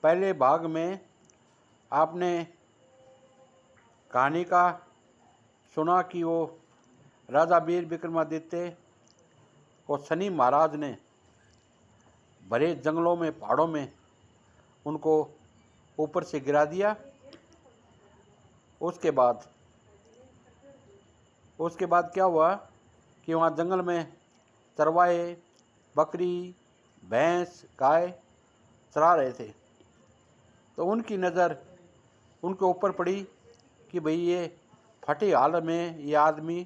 पहले भाग में आपने कहानी का सुना कि वो राजा वीर विक्रमादित्य को शनि महाराज ने भरे जंगलों में, पहाड़ों में उनको ऊपर से गिरा दिया। उसके बाद क्या हुआ कि वहाँ जंगल में चरवाहे बकरी, भैंस, गाय चरा रहे थे। तो उनकी नज़र उनके ऊपर पड़ी कि भाई ये फटी हाल में ये आदमी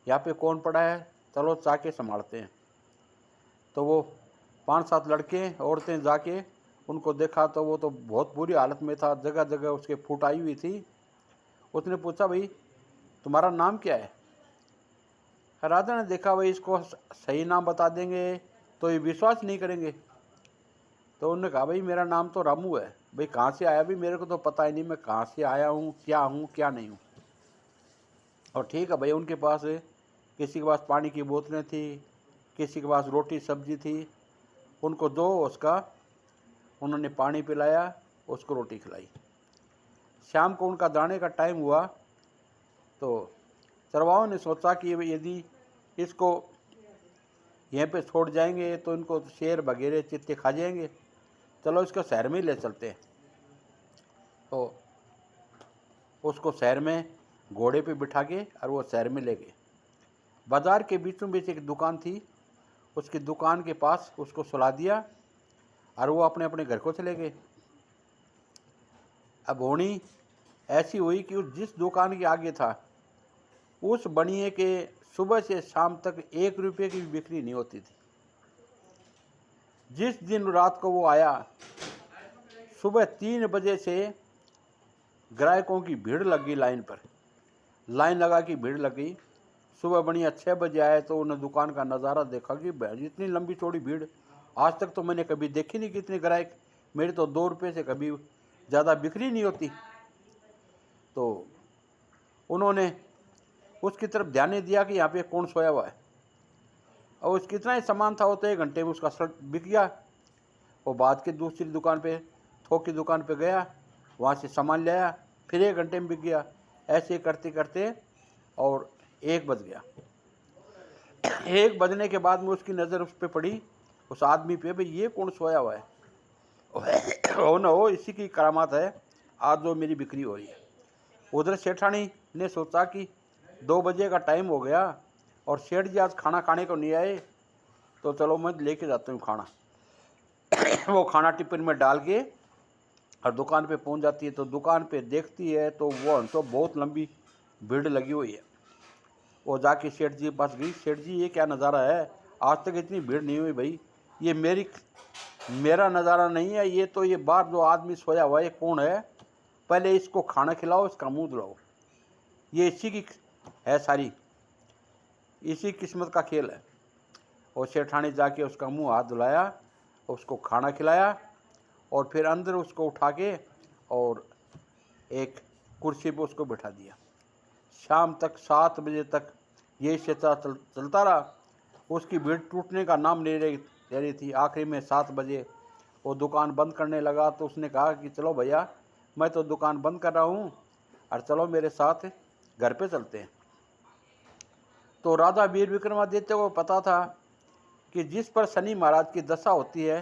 यहाँ पे कौन पड़ा है, चलो जाके संभालते हैं। तो वो 5-7 लड़के औरतें जाके उनको देखा तो वो तो बहुत बुरी हालत में था, जगह जगह उसके फूट आई हुई थी। उसने पूछा, भाई तुम्हारा नाम क्या है? राजा ने देखा भाई इसको सही नाम बता देंगे तो ये विश्वास नहीं करेंगे। तो उन्होंने कहा, भाई मेरा नाम तो रामू है। भाई कहाँ से आया? भाई मेरे को तो पता ही नहीं मैं कहाँ से आया हूँ क्या नहीं हूँ। और ठीक है भाई, उनके पास किसी के पास पानी की बोतलें थी, किसी के पास रोटी सब्जी थी। उनको दो उसका उन्होंने पानी पिलाया, उसको रोटी खिलाई। शाम को उनका दाने का टाइम हुआ तो चरवाहों ने सोचा कि यदि इसको यहाँ पे छोड़ जाएंगे तो इनको शेर वगैरह चित्ते खा जाएंगे, चलो इसको शहर में ही ले चलते हैं। तो उसको शहर में घोड़े पे बिठा के और वो शहर में ले गए। बाजार के बीचों बीच एक दुकान थी, उसकी दुकान के पास उसको सुला दिया और वो अपने अपने घर को चले गए। अब होनी ऐसी हुई कि जिस दुकान के आगे था उस बनिए के सुबह से शाम तक 1 रुपये की भी बिक्री नहीं होती थी। जिस दिन रात को वो आया, सुबह 3 बजे से ग्राहकों की भीड़ लग गई, लाइन लगा की भीड़ लग गई। सुबह बढ़िया 6 बजे आए तो उन्हें दुकान का नज़ारा देखा कि इतनी लंबी चौड़ी भीड़ आज तक तो मैंने कभी देखी नहीं। कितने ग्राहक, मेरे तो 2 रुपये से कभी ज़्यादा बिक्री नहीं होती। तो उन्होंने उसकी तरफ ध्यान नहीं दिया कि यहाँ पे कौन सोया हुआ है। और उसका इतना ही सामान था, वो तो 1 घंटे में उसका शर्ट बिक गया। वो बाद की दूसरी दुकान पे, थोक की दुकान पे गया, वहाँ से सामान ले आया, फिर 1 घंटे में बिक गया। ऐसे करते करते और 1 बज गया। 1 बजने के बाद में उसकी नज़र उस पर पड़ी, उस आदमी पे, भाई ये कौन सोया हुआ है? हो ना हो, इसी की करामात है आज जो मेरी बिक्री हो रही है। उधर सेठानी ने सोचा कि 2 बजे का टाइम हो गया और सेठ जी आज खाना खाने को नहीं आए, तो चलो मैं लेके जाता हूँ खाना। वो खाना टिफिन में डाल के और दुकान पे पहुंच जाती है। तो दुकान पे देखती है तो वो तो बहुत लंबी भीड़ लगी हुई है। वो जाके सेठ जी के पास गई, सेठ जी ये क्या नज़ारा है, आज तक इतनी भीड़ नहीं हुई भाई, ये मेरा नज़ारा नहीं है, ये तो ये बाहर जो आदमी सोया हुआ है ये कौन है? पहले इसको खाना खिलाओ, इसका मुंह धुलाओ, ये इसी की है सारी, इसी किस्मत का खेल है। और सेठानी जाके उसका मुंह हाथ धुलाया, उसको खाना खिलाया और फिर अंदर उसको उठा के और एक कुर्सी पर उसको बिठा दिया। शाम तक 7 बजे तक ये सिलसिला चलता रहा। उसकी भीड़ टूटने का नाम नहीं ले रही थी। आखिरी में 7 बजे वो दुकान बंद करने लगा। तो उसने कहा कि चलो भैया, मैं तो दुकान बंद कर रहा हूँ और चलो मेरे साथ घर पे चलते हैं। तो राजा वीर विक्रमादित्य को पता था कि जिस पर शनि महाराज की दशा होती है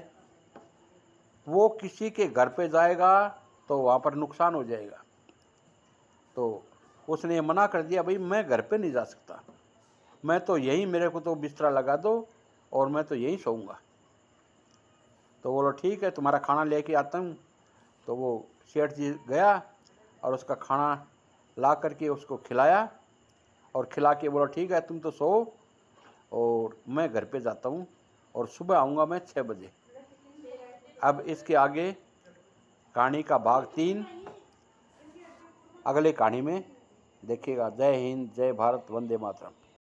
वो किसी के घर पे जाएगा तो वहाँ पर नुकसान हो जाएगा। तो उसने मना कर दिया, भाई मैं घर पे नहीं जा सकता, मैं तो यहीं, मेरे को तो बिस्तरा लगा दो और मैं तो यहीं सोऊंगा। तो बोलो ठीक है, तुम्हारा खाना लेके आता हूँ। तो वो सेठ जी गया और उसका खाना ला करके उसको खिलाया और खिला के बोला ठीक है तुम तो सो और मैं घर पे जाता हूँ और सुबह आऊँगा मैं 6 बजे। अब इसके आगे कहानी का भाग 3 अगले कहानी में देखिएगा। जय हिंद, जय भारत, वंदे मातरम।